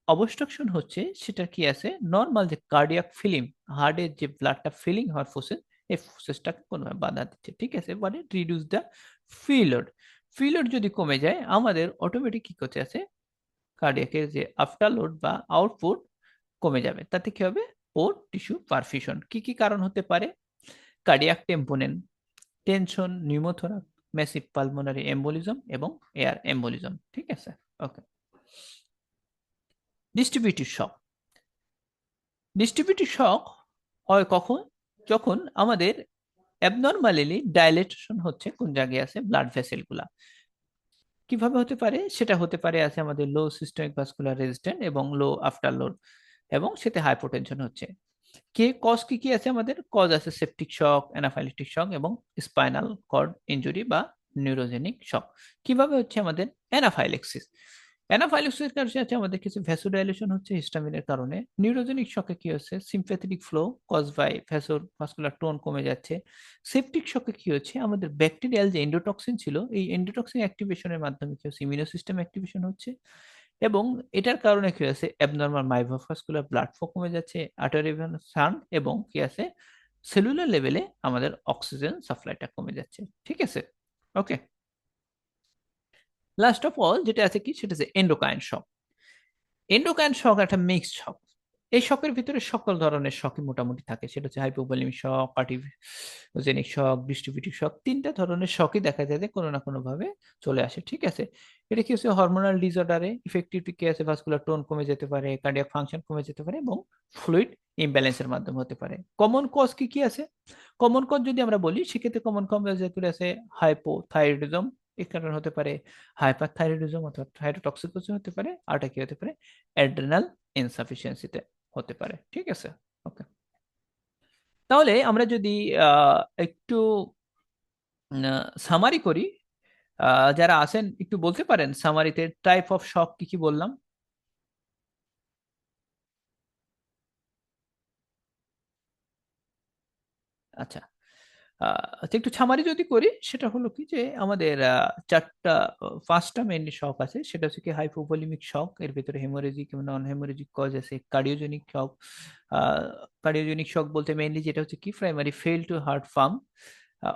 অবস্ট্রাকশন হচ্ছে, সেটা কি আছে, নর্মাল যে কার্ডিয়াক ফিলিং, হার্টের যে ব্লাডটা ফিলিং হওয়ার প্রসেস, এই প্রসেসটাকে কোনোভাবে বাধা দিচ্ছে, ঠিক আছে, মানে রিডিউস দ্য ফিলোড। ফিলোড যদি কমে যায়, আমাদের অটোমেটিক কি করতে আছে, কার্ডিয়াকের যে আফটারলোড বা আউটপুট কমে যাবে। তাতে কি হবে, পোর্ট টিস্যু পারফিউশন। কি কি কারণ হতে পারে, cardiac tamponade, tension, pneumothorax, massive pulmonary embolism এবং এয়ার এম্বোলিজম, ঠিক আছে। ওকে, ডিস্ট্রিবিউটিভ শক। ডিস্ট্রিবিউটিভ শক হয় কখন, যখন আমাদের অ্যাবনর্মালি ডাইলেটেশন হচ্ছে কোন জায়গায় আছে ব্লাড ভেসেলগুলা। কিভাবে হতে পারে, সেটা হতে পারে আছে আমাদের লো সিস্টেমিক ভাস্কুলার রেজিস্ট্যান্স এবং লো আফটারলোড, এবং সাথে হাইপোটেনশন হচ্ছে। কে কজ কি কি আছে, আমাদের কজ আছে সেপটিক শক, অ্যানাফাইলেটিক শক এবং স্পাইনাল কর্ড ইনজুরি বা নিউরোজেনিক শক। কিভাবে হচ্ছে আমাদের অ্যানাফাইলেক্সিস, অ্যানাফাইলেক্সিস কারণে আছে আমাদের কিছু ভ্যাসোডাইলেশন হচ্ছে হিস্টামিনের কারণে। নিউরোজেনিক শকে কি হচ্ছে, sympathetic flow cause by vascular tone কমে যাচ্ছে। সেপটিক শকে কি হচ্ছে, আমাদের ব্যাকটেরিয়াল যে এন্ডোটক্সিন ছিল, এই এন্ডোটক্সিন অ্যাক্টিভেশনের মাধ্যমে কি হচ্ছে, ইমিউনো সিস্টেম অ্যাক্টিভেশন হচ্ছে, এবং এটার কারণে কি আছে, অ্যাবনর্মাল মাইক্রোভাস্কুলার ব্লাড ফ্লো কমে যাচ্ছে, আর্টারিয়াল সাউন্ড, এবং কি আছে, সেলুলার লেভেলে আমাদের অক্সিজেন সাপ্লাইটা কমে যাচ্ছে, ঠিক আছে। ওকে, লাস্ট অফ অল যেটা আছে কি, সেটা হচ্ছে এন্ডোকাইন শক। এন্ডোকাইন শক একটা মিক্সড শক। এই শকের ভিতরে সকল ধরনের শকই মোটামুটি থাকে, সেটা হচ্ছে হাইপোভলিমিক শক, কার্ডিওজেনিক শক, ডিস্ট্রিবিউটিভ শক, তিনটা ধরনের শকই দেখা যায় যে কোনো না কোনো ভাবে চলে আসে, ঠিক আছে। এটা কি হচ্ছে, হরমোনাল ডিসঅর্ডারে ইফেক্টিভ কি আছে, ভাস্কুলার টোন কমে যেতে পারে, কার্ডিয়াক ফাংশন কমে যেতে পারে, এবং ফ্লুইড ইমব্যালেন্সের মাধ্যমে হতে পারে। কমন কজ কি কি আছে, কমন কজ যদি আমরা বলি, সেক্ষেত্রে কমন কজ যেগুলো আছে, হাইপোথাইরয়েডিজম এর কারণে হতে পারে, হাইপারথাইরয়েডিজম অথবা থাইরোটক্সিকোসিস হতে পারে, আরটা কি হতে পারে, অ্যাড্রেনাল ইনসাফিসিয়েন্সিতে হতে পারে, ঠিক আছে। ওকে, তাহলে আমরা যদি একটু সামারি করি, যারা আছেন একটু বলতে পারেন সামারিতে টাইপ অফ শক কি কি বললাম। আচ্ছা, আচ্ছা, একটু সামারি যদি করি, সেটা হলো কি যে আমাদের চারটা, পাঁচটা মেইনলি শক আছে। সেটা হচ্ছে কি, হাইপোভলিমিক শক, এর ভিতরে হেমোরেজিক এবং নন হেমোরেজিক কজ আছে, কার্ডিওজেনিক শক। কার্ডিওজেনিক শক বলতে মেইনলি যেটা হচ্ছে কি, primary fail to heart firm.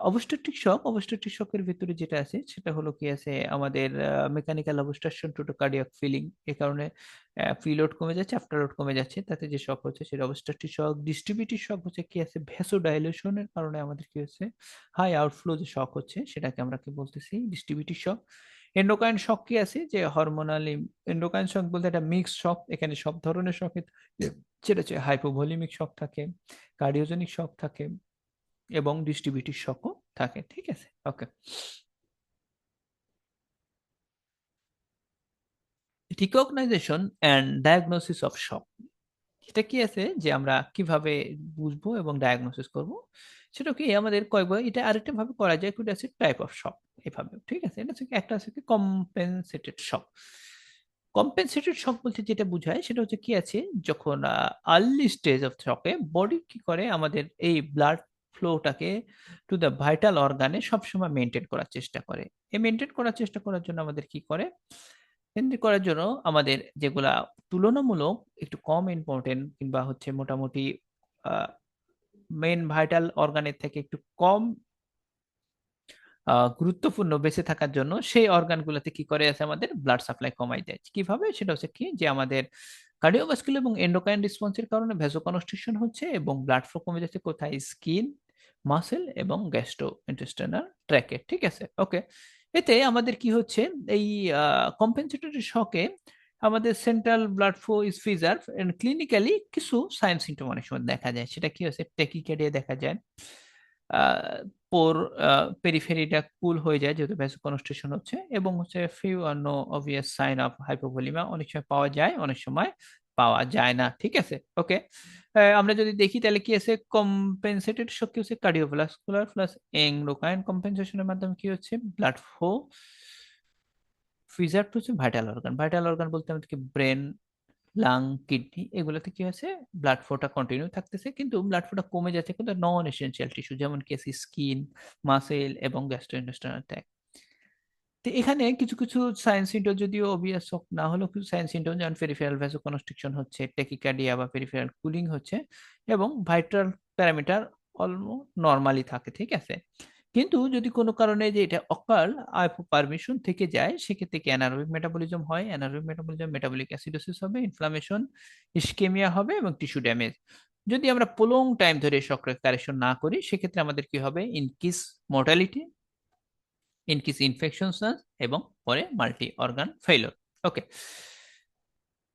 Obstructive shock, obstructive শকের ভিতরে যেটা আছে সেটা হলো কি আছে, আমাদের mechanical obstruction to cardiac filling, এ কারণে প্রিলোড কমে যাচ্ছে, আফটারলোড কমে যাচ্ছে, তাতে যে শক হচ্ছে সেটা অবস্ট্রাকটিভ শক। ডিস্ট্রিবিউটিভ শক হচ্ছে কি আছে, ভ্যাসোডাইলেশনের কারণে আমাদের কি হচ্ছে, হাই আউটফ্লো যে শক হচ্ছে, সেটাকে আমরা কি বলতেছি, ডিস্ট্রিবিউটিভ শক। এন্ডোকাইন শক কি আছে, যে হরমোনাল এন্ডোকাইন শক বলতে একটা মিক্স শক, এখানে সব ধরনের শক, সেটা হচ্ছে হাইপোভলিমিক শক থাকে, কার্ডিওজেনিক শক থাকে, এবং ডিস্ট্রিবিউটিভ শকও থাকে, ঠিক আছে। Okay, recognition and diagnosis of shock, এটা কি আছে, যে আমরা কিভাবে বুঝবো এবং ডায়াগনোসিস করব, সেটা কি আমাদের কয়েকবার, এটা আরেকটা ভাবে করা যায়, এটা আছে টাইপ অফ শক, এভাবে, ঠিক আছে। এটা হচ্ছে কি, একটা আছে কি কম্পেনসেটেড শক। কম্পেনসেটেড শক বলতে যেটা বোঝায়, সেটা হচ্ছে কি আছে, যখন আর্লি স্টেজ অফ শকে বডি কি করে, আমাদের এই ব্লাড ফ্লোটাকে টু দ্য ভাইটাল অর্গানে সবসময় মেনটেন করার চেষ্টা করে। এই মেনটেন করার চেষ্টা করার জন্য আমাদের কি করে, মেনটেন করার জন্য আমাদের যেগুলা তুলনামূলক একটু কম ইম্পর্টেন্ট, কিংবা হচ্ছে মোটামুটি মেন ভাইটাল অর্গানের থেকে একটু কম গুরুত্বপূর্ণ বেঁচে থাকার জন্য, সেই অর্গানগুলোতে কি করে আছে, আমাদের ব্লাড সাপ্লাই কমাই দেয়। কিভাবে, সেটা হচ্ছে কি, যে আমাদের কার্ডিওভাস্কুলার এবং এন্ডোক্রাইন রেসপন্সের কারণে ভ্যাসোকনস্ট্রিকশন হচ্ছে, এবং ব্লাড ফ্লো কমে যাচ্ছে কোথায়, স্কিন, মাসেল এবং গ্যাস্ট্রো ইন্টেস্টাইনাল ট্র্যাকে, ঠিক আছে। ওকে, এতে আমাদের কি হচ্ছে, এই কম্পেনসেটরি শকে আমাদের central blood flow is preserve, and clinically কিছু সাইন সিমটম অনেক সময় দেখা যায়। সেটা কি হচ্ছে, টেকিকার্ডিয়া দেখা যায়, পোর পেরিফেরিটা কুল হয়ে যায় যেহেতু ভ্যাসোকনস্ট্রিকশন হচ্ছে, এবং হচ্ছে few or no obvious sign of hypovolaemia, অনেক সময় পাওয়া যায়, অনেক সময় পাওয়া যায় না, ঠিক আছে। ওকে, আমরা যদি দেখি তাহলে কি আছে, কম্পেনসেটেড শক কি হচ্ছে, কার্ডিওভাস্কুলার প্লাস এন্ডোক্রাইন কম্পেনসেশনের মাধ্যমে কি হচ্ছে, ব্লাড ফ্লো প্রিজার্ভ হচ্ছে ভাইটাল অর্গান। ভাইটাল অর্গান বলতে আমাদেরকে ব্রেন, লাং, কিডনি, এগুলোতে কি আছে, ব্লাড ফ্লোটা কন্টিনিউ থাকতেছে, কিন্তু ব্লাড ফ্লোটা কমে যাচ্ছে কিন্তু নন এসেনশিয়াল টিস্যু, যেমন কি আছে স্কিন, মাসেল এবং গ্যাস্ট্রোইন্টেস্টাইনাল ট্র্যাক্ট। তো এখানে কিছু কিছু সাইন সিমটম যদিও অবভিয়াস না হলেও কিছু সাইন সিমটম যেমন পেরিফেরাল ভ্যাসোকনস্ট্রিকশন হচ্ছে, ট্যাকিকার্ডিয়া বা পেরিফেরাল কুলিং হচ্ছে, এবং ভাইটাল প্যারামিটার অলমোস্ট নর্মালি থাকে, ঠিক আছে। কিন্তু যদি কোনো কারণে যে এটা অকাল পারমিশন থেকে যায়, সেক্ষেত্রে কি অ্যানারোবিক মেটাবলিজম হয়, অ্যানারোবিক মেটাবলিজম মেটাবলিক অ্যাসিডোসিস হবে, ইনফ্লামেশন, ইসকেমিয়া হবে এবং টিস্যু ড্যামেজ। যদি আমরা প্রলং টাইম ধরে শক কারেকশন না করি, সেক্ষেত্রে আমাদের কি হবে, ইনকিস মর্টালিটি, ইনকিস ইনফেকশনস, এবং পরে মাল্টি অর্গান ফেইলর। ওকে,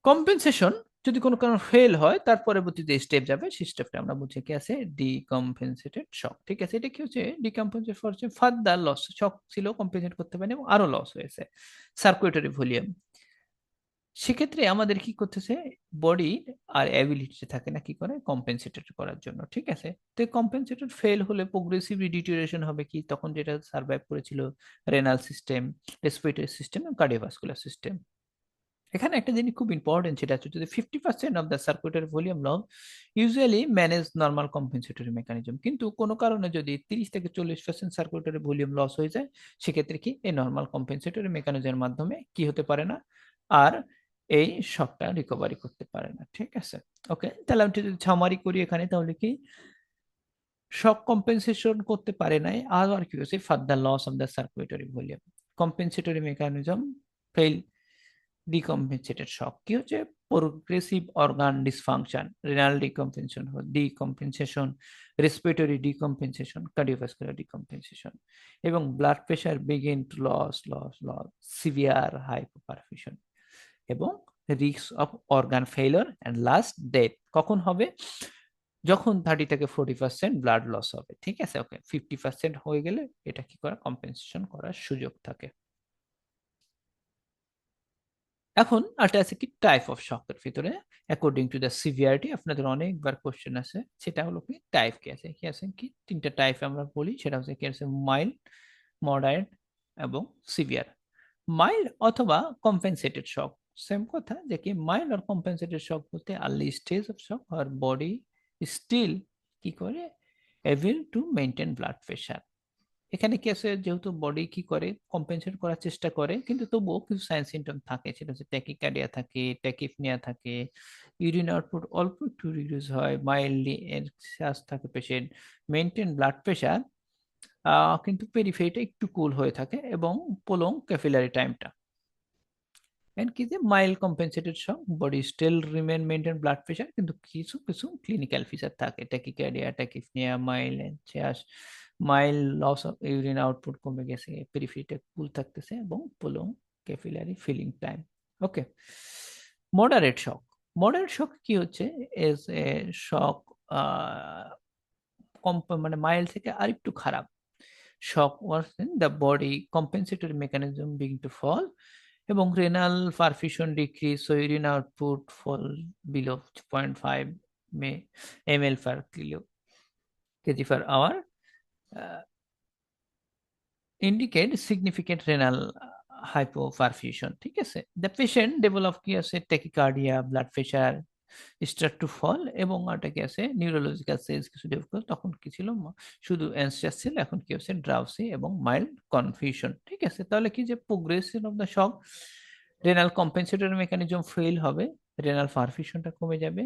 কম্পেনসেশন যদি কোনো কারণ ফেল হয়, তার পরবর্তীতে স্টেপ যাবে, সেই স্টেপটা আমরা বুঝে কি আছে, ডিকম্পেনসেটেড শক, ঠিক আছে। এটা কি হচ্ছে, ডিকম্পেনসেট ফর ফার্দার লস, শক ছিল কম্পেনসেট করতে পারেনি এবং আরো লস হয়েছে সার্কুলেটরি ভলিউম। সেক্ষেত্রে আমাদের কি করতেছে, বডি আর অ্যাবিলিটি থাকে না কি করে কম্পেনসেটেড করার জন্য, ঠিক আছে। তো কম্পেনসেটেড ফেল হলে প্রোগ্রেসিভ ডিটিরিয়েশন হবে কি, তখন যেটা সার্ভাইভ করেছিল রেনাল সিস্টেম, রেসপিরেটরি সিস্টেম এবং কার্ডিওভাস্কুলার সিস্টেম। এখানে একটা জিনিস খুব ইম্পর্টেন্ট, সেটা হচ্ছে যদি 50% of the circulatory volume loss usually manage normal compensatory mechanism, কিন্তু কোনো কারণে যদি 30 থেকে 40% সার্কুলেটরি ভলিউম লস হয়ে যায়, সেক্ষেত্রে কি এই নর্মাল কম্পেনসেটরি মেকানিজমের মাধ্যমে কি হতে পারে না, আর এই শকটা রিকভারি করতে পারে না, ঠিক আছে। ওকে, তাহলে আমি যদি সামারি করি এখানে, তাহলে কি শক কম্পেনসেশন করতে পারে নাই, আর কি হচ্ছে further loss of the circulatory volume, compensatory mechanism fail, decompensated shock কি হচ্ছে, progressive organ dysfunction, renal decompensation, respiratory decompensation, cardiovascular decompensation, এবং blood pressure begin to loss, severe hypoperfusion, এবং risk of organ failure and last death কখন হবে, যখন 30 থেকে 40% blood loss হবে, ঠিক আছে। ওকে, 50% হয়ে গেলে এটা কি করা, কম্পেনসেশন করার সুযোগ থাকে। এখন আরেকটা আছে কি, টাইপ অফ শকের ভিতরে অ্যাকর্ডিং টু দ্য সিভিয়ারিটি, আপনাদের অনেকবার কোশ্চেন আছে, সেটা হলো কি টাইপ কি আছে কি, তিনটা টাইপ আমরা বলি, সেটা হচ্ছে কি আছে, মাইল্ড, মডারেট এবং সিভিয়ার। মাইল্ড অথবা কম্পেনসেটেড শক, সেম কথা, যে কি মাইল্ড আর কম্পেনসেটেড শক বলতে আর্লি স্টেজ অফ শক আর বডি স্টিল কি করে able to maintain blood pressure. এখানে কি আছে, যেহেতু বডি কি করে কম্পেনসেট করার চেষ্টা করে, কিন্তু তবুও কিছু সাইন সিমটম থাকে, সেটা হচ্ছে ট্যাকিকার্ডিয়া থাকে, ট্যাকিপনিয়া থাকে, ইউরিন আউটপুট অল্প একটু রিডিউস হয়, মাইল্ডলি শ্বাস থাকে পেশেন্ট, মেনটেন ব্লাড প্রেশার, কিন্তু পেরিফেরিটা একটু কুল হয়ে থাকে, এবং প্রলং ক্যাপিলারি টাইমটা। এন্ড কি যে mild compensated shock, body still remain maintain blood pressure, কিন্তু কিছু কিছু ক্লিনিক্যাল ফিচার থাকে, tachycardia, tachypnoea, mild loss of urine output কমে গেছে, পেরিফেরিটা কুল থাকতেছে, এবং prolong capillary filling time. Okay, moderate shock, moderate shock কি হচ্ছে, এজ এ শক, কম মানে মাইল্ড থেকে আরেকটু খারাপ, shock worsen the body compensatory mechanism begin to fall, এবং renal perfusion decrease, so urine output fall below 0.5 ml per kilo kg per hour, indicate significant renal hypoperfusion, ঠিক আছে। The patient develop কি আছে, tachycardia, blood pressure start to fall, এবং ওটা কি আছে neurological change কিছু ডেভেলপ করে, তখন কি ছিল, শুধু অ্যানসিয়াস ছিল, এখন কি হচ্ছে ড্রাউসি এবং মাইল্ড কনফিউশন, ঠিক আছে। তাহলে কি যে progression of the shock, renal compensatory mechanism fail হবে, রেনাল পারফিউশনটা কমে যাবে,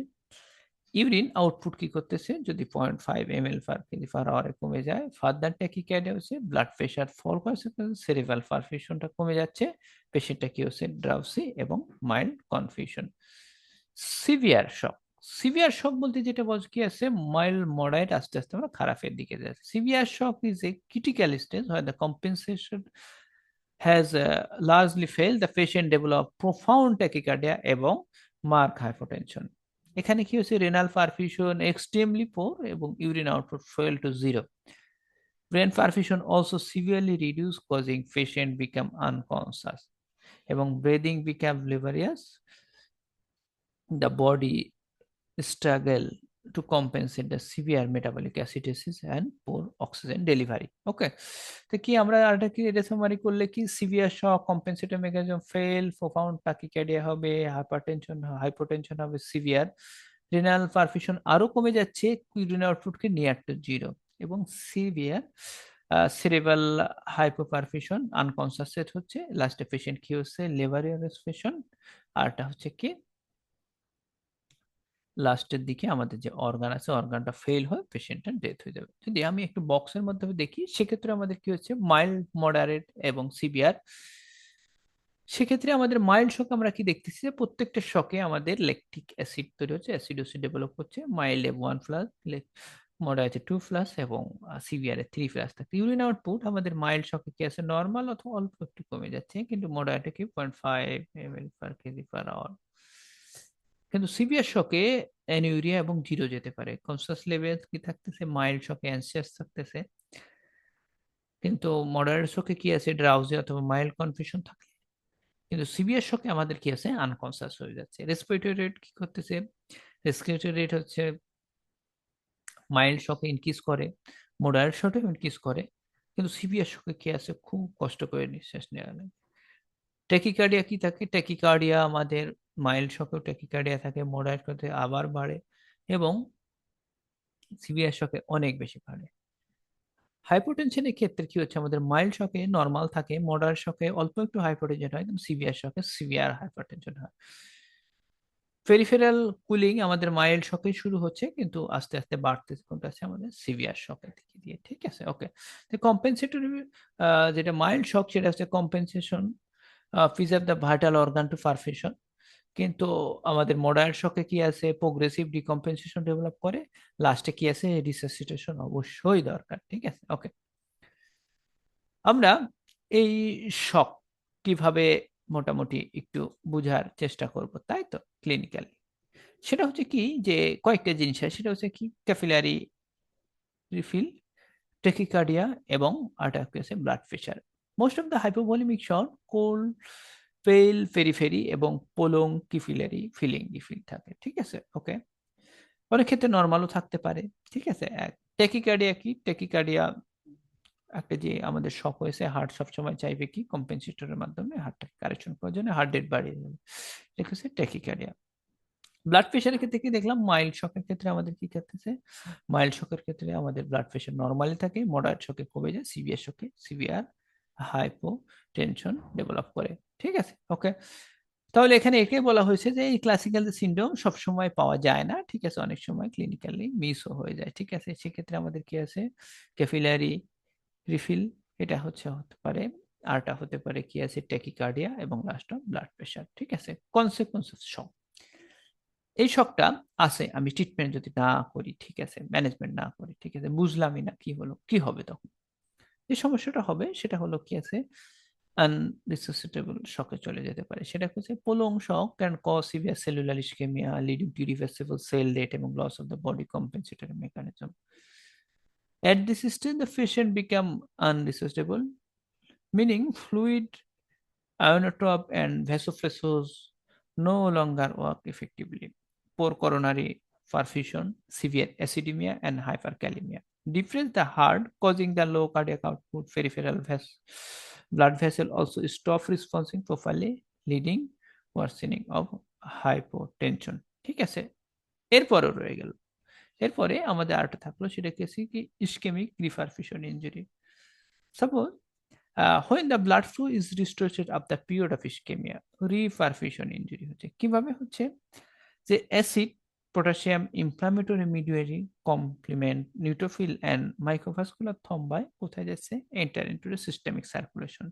ইউরিন আউটপুট কি করতেছে, যদি 0.5 ml পার কেজি পার আওয়ারে কমে যায়, ফার্দার ট্যাকিকার্ডিয়া হচ্ছে, ব্লাড প্রেশার ফল করছে, সেরিব্রাল পারফিউশনটা কমে যাচ্ছে, পেশেন্টটা কি হচ্ছে ড্রাউসি এবং মাইল্ড কনফিউশন। সিভিয়ার শক, সিভিয়ার শক বলতে যেটা বলছে কি আছে, মাইল্ড মডারেট, আস্তে আস্তে আমরা খারাপের দিকে যাচ্ছি। Severe shock is a critical stage হয় the compensation has largely failed, the patient develop profound tachycardia এবং মার্ক হাইপোটেনশন। এখানে কি হচ্ছে, রেনাল পারফিউশন এক্সট্রিমলি পোর এবং urine output fall to zero, brain perfusion also severely reduce causing patient become unconscious, এবং breathing become laborious, the body struggle to compensate the severe metabolic acidosis and poor oxygen delivery. Okay, তো কি আমরা আরেকটা কি এটা summary করলে কি, severe shock, compensatory mechanism fail, profound tachycardia হবে, হাইপোটেনশন হবে সিভিয়ার, রেনাল পারফিউশন আরো কমে যাচ্ছে, ইউরিন আউটপুটকে নিয়ার টু জিরো, এবং severe cerebral hypoperfusion, unconscious set হচ্ছে, লাস্টে পেশেন্ট কি হচ্ছে লেবারিয়ারেসপেশন, আরটা হচ্ছে কি লাস্টের দিকে আমাদের যে অর্গান আছে অর্গানটা ফেল হয় পেশেন্টের ডেথ হয়ে যাবে। যদি আমি একটু বক্সের মাধ্যমে দেখি সেক্ষেত্রে আমাদের কি হচ্ছে মাইল্ড, মডারেট এবং সিভিয়ার। সেক্ষেত্রে আমাদের মাইল্ড শক আমরা কি দেখতেছি যে প্রত্যেকটা শকে আমাদের ল্যাকটিক অ্যাসিড তৈরি হচ্ছে, অ্যাসিডোসিস ডেভেলপ হচ্ছে, মাইল্ডে 1+, মডারেটে 2+ এবং সিভিয়ারে 3+ থাকে। ইউরিন আউটপুট আমাদের মাইল্ড শকে কি আছে নর্মাল অথবা অল্প একটু কমে যাচ্ছে, কিন্তু মডারেটে কি 0.5 ml/kg/h। কিন্তু সিভিয়ার শকে অ্যানিউরিয়া এবং জিরো যেতে পারে। কনসাস লেভেল কি থাকতেছে মাইল্ড শকে অ্যানসিয়াস থাকতেছে, কিন্তু মডারেট শকে কি আছে ড্রাউজি অথবা মাইল্ড কনফিউশন থাকে, কিন্তু সিভিয়ার শকে আমাদের কি আছে আনকনসাস হয়ে যাচ্ছে। রেসপিরেটরি রেট কি করতেছে, রেসপিরেটরি রেট হচ্ছে মাইল্ড শকে ইনক্রিজ করে, মডারেট শকে ইনক্রিজ করে, কিন্তু সিভিয়ার শকে কি আছে খুব কষ্ট করে নিঃশ্বাস নেওয়া লাগে। ট্যাকিকার্ডিয়া কি থাকে, ট্যাকিকার্ডিয়া আমাদের মাইল্ড শকেও ট্যাকিকার্ডিয়া থাকে, মডারেট শকে আবার বাড়ে এবং সিভিয়ার শকে অনেক বেশি বাড়ে। হাইপোটেনশনের ক্ষেত্রে কি হচ্ছে আমাদের মাইল্ড শকে নর্মাল থাকে, মডারেট শকে অল্প একটু হাইপোটেনশন হয়, কিন্তু সিভিয়ার শকে সিভিয়ার হাইপোটেনশন হয়। পেরিফেরাল কুলিং আমাদের মাইল্ড শকে শুরু হচ্ছে কিন্তু আস্তে আস্তে বাড়তেছে কোনটা আছে আমাদের সিভিয়ার শকের দিকে দিয়ে। ঠিক আছে, ওকে। তো কম্পেনসেটরি যেটা মাইল্ড শক সেটা হচ্ছে compensation preserve the vital organ to perfusion, কিন্তু আমাদের মডারেট শকে কি আছে প্রোগ্রেসিভ ডিকম্পেনসেশন ডেভেলপ করে, লাস্টে কি আছে রিসাসিটেশন অবশ্যই দরকার। ঠিক আছে, ওকে। আমরা এই শক কিভাবে মোটামুটি একটু বোঝার চেষ্টা করব, তাই তো ক্লিনিক্যালি। সেটা হচ্ছে কি যে কয়েকটা জিনিস আছে, সেটা হচ্ছে কি ক্যাপিলারি রিফিল, টেকিকার্ডিয়া এবং আরেকটা কি আছে blood pressure. Most of the hypovolaemic shock cold পেল পেরিফেরি এবং পোলং কিফিলারি ফিলিং রিফিল থাকে। ঠিক আছে, ওকে। অনেক ক্ষেত্রে নর্মালও থাকতে পারে। ঠিক আছে, টেকিকার্ডিয়া কি, টেকিকার্ডিয়া একটা যে আমাদের শক হয়েছে হার্ট সবসময় চাইবে কি কম্পেনসেটরের মাধ্যমে হার্টটাকে কারেকশন করার জন্য হার্ট রেট বাড়িয়ে দেবে, এটা হচ্ছে ট্যাকিকার্ডিয়া। ব্লাড প্রেশারের ক্ষেত্রে কি দেখলাম মাইল্ড শকের ক্ষেত্রে আমাদের কি করতেছে, মাইল্ড শকের ক্ষেত্রে আমাদের ব্লাড প্রেশার নর্মালি থাকে, মডারেট শকে কমে যায়, সিভিয়ার শকে সিভিয়ার হাইপো টেনশন ডেভেলপ করে। ঠিক আছে, ওকে। তাহলে এখানে এটাই বলা হয়েছে যে এই ক্লাসিক্যাল সিনড্রোম সবসময় পাওয়া যায় না। ঠিক আছে, অনেক সময় ক্লিনিক্যালি মিসও হয়ে যায়। ঠিক আছে, সেক্ষেত্রে আমাদের কি আছে ক্যাপিলারি রিফিল, এটা হতে পারে, আরটা হতে পারে কি আছে ট্যাকিকার্ডিয়া এবং লাস্ট ব্লাড প্রেশার। ঠিক আছে, কনসিকুয়েন্স অফ শক, এই শকটা আছে আমি ট্রিটমেন্ট যদি না করি, ঠিক আছে ম্যানেজমেন্ট না করি, ঠিক আছে বুঝলামই না কি হলো কি হবে, তখন যে সমস্যাটা হবে সেটা হলো কি আছে আনরিসাসিটেবল শকে চলে যেতে পারে। সেটা হচ্ছে prolong shock can cause severe cellular ischaemia leading to reversible cell death এবং loss of the body compensatory mechanism. At this stage, the patient become unresuscitable, meaning fluid, ionotrope, and vasopressors no longer work effectively. Poor coronary perfusion, severe acidemia, and hyperkalemia depress the heart, causing the low cardiac output. Peripheral blood vessel also stop responding properly, leading worsening of hypotension. ঠিক আছে, এরপরও রয়ে গেল। এরপরে আমাদের আরেকটা থাকলো, সেটা কি কি ischaemic reperfusion injury. Suppose when the blood flow is restricted of the period of ischemia, reperfusion injury হচ্ছে কিভাবে হচ্ছে যে acid potassium inflammatory mediatory complement neutrophil and microvascular thrombi কোথায় যাচ্ছে enter into the systemic circulation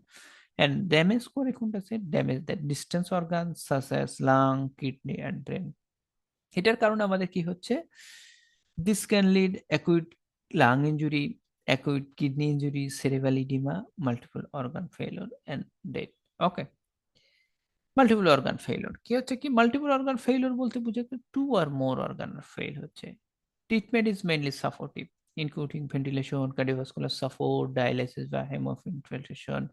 and damage করে কোনটা আছে damage the distance organ such as lung kidney and brain. এটার কারণে আমাদের কি হচ্ছে this can lead acute lung injury, acute kidney injury, cerebral oedema, multiple organ failure and death. Okay, multiple organ failure কি হচ্ছে কি মাল্টিপল অর্গান ফেলিওর বলতে বুঝাচ্ছে টু আর মোর অর্গান ফেল হচ্ছে। Treatment is mainly supportive including ventilation, cardiovascular support, dialysis বা হেমোফিলট্রেশন।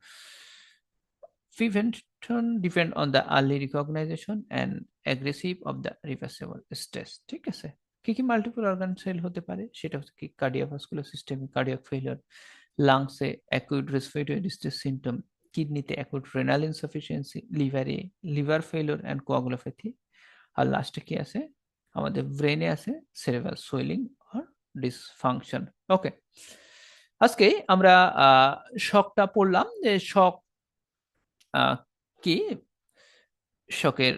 Prevention depend on the early recognition and aggressive of the reversible stress. ঠিক আছে, কি কি মাল্টিপল অর্গান ফেল হতে পারে সেটা হচ্ছে কি কার্ডিওভাস্কুলার সিস্টেমে কার্ডিয়াক ফেলিওর, লাংসে অ্যাকুইট রেসপিরেটরি ডিস্ট্রেস সিম্পটম, কিডনিতে অ্যাকুইট রেনাল ইনসাফিসিয়েন্সি, লিভারে লিভার ফেলিওর অ্যান্ড কোয়াগুলোপ্যাথি, আর লাস্টে কি আছে আমাদের ব্রেনে আছে সেরেব্রাল সোয়েলিং আর ডিসফাংশন। ওকে, আজকে আমরা শকটা পড়লাম, যে শক কি, শকের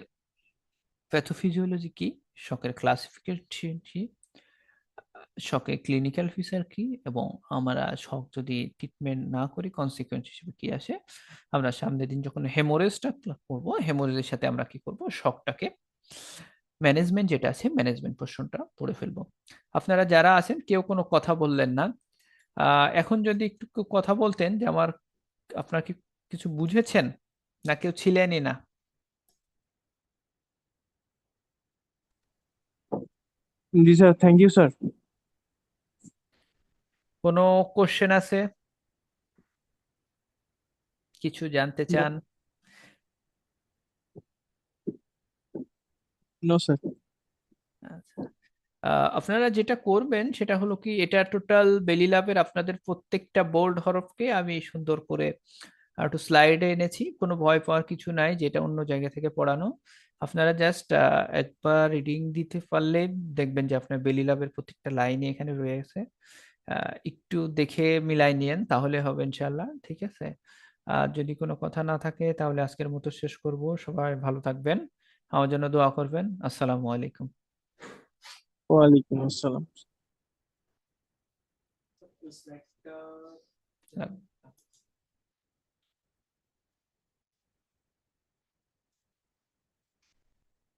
প্যাথোফিজিওলজি কি, শকের ক্লাসিফিকেশন কি, শকের ক্লিনিক্যাল ফিচার কি, এবং আমরা শক যদি ট্রিটমেন্ট না করি কনসিকুয়েন্স হিসেবে কি আসে। আমরা সামনের দিন যখন হেমোরেজটা করবো, হেমোরেজের সাথে আমরা কি করব, শকটাকে ম্যানেজমেন্ট যেটা আছে ম্যানেজমেন্ট পোর্শনটা পড়ে ফেলবো। আপনারা যারা আছেন কেউ কোনো কথা বললেন না, এখন যদি একটু কথা বলতেন যে আমার, আপনার কি কিছু বুঝেছেন, না কেউ ছিলেনই না? জি স্যার, থ্যাংক ইউ স্যার। কোনো কোশ্চেন আছে, কিছু জানতে চান? No sir. আচ্ছা, আপনারা যেটা করবেন সেটা হলো কি, এটা টোটাল বেলি ল্যাবের আপনাদের প্রত্যেকটা বোল্ড হরফকে আমি সুন্দর করে একটু স্লাইডে এনেছি, কোনো ভয় পাওয়ার কিছু নাই, যেটা অন্য জায়গা থেকে পড়ানো। আপনারা জাস্ট একবার রিডিং দিতে পারলে দেখবেন যে আপনার বেলি ল্যাবের প্রত্যেকটা লাইনে এখানে রয়েছে। একটু দেখে মিলাই নিয়েন, তাহলে হবে ইনশাল্লাহ, ঠিক আছে? আর যদি কোনো কথা না থাকে তাহলে আজকের মতো শেষ করব। সবাই ভালো থাকবেন, আমার জন্য দোয়া করবেন। আসসালামু আলাইকুম। ওয়ালাইকুম আসসালাম। স্লাইডটা সালাম।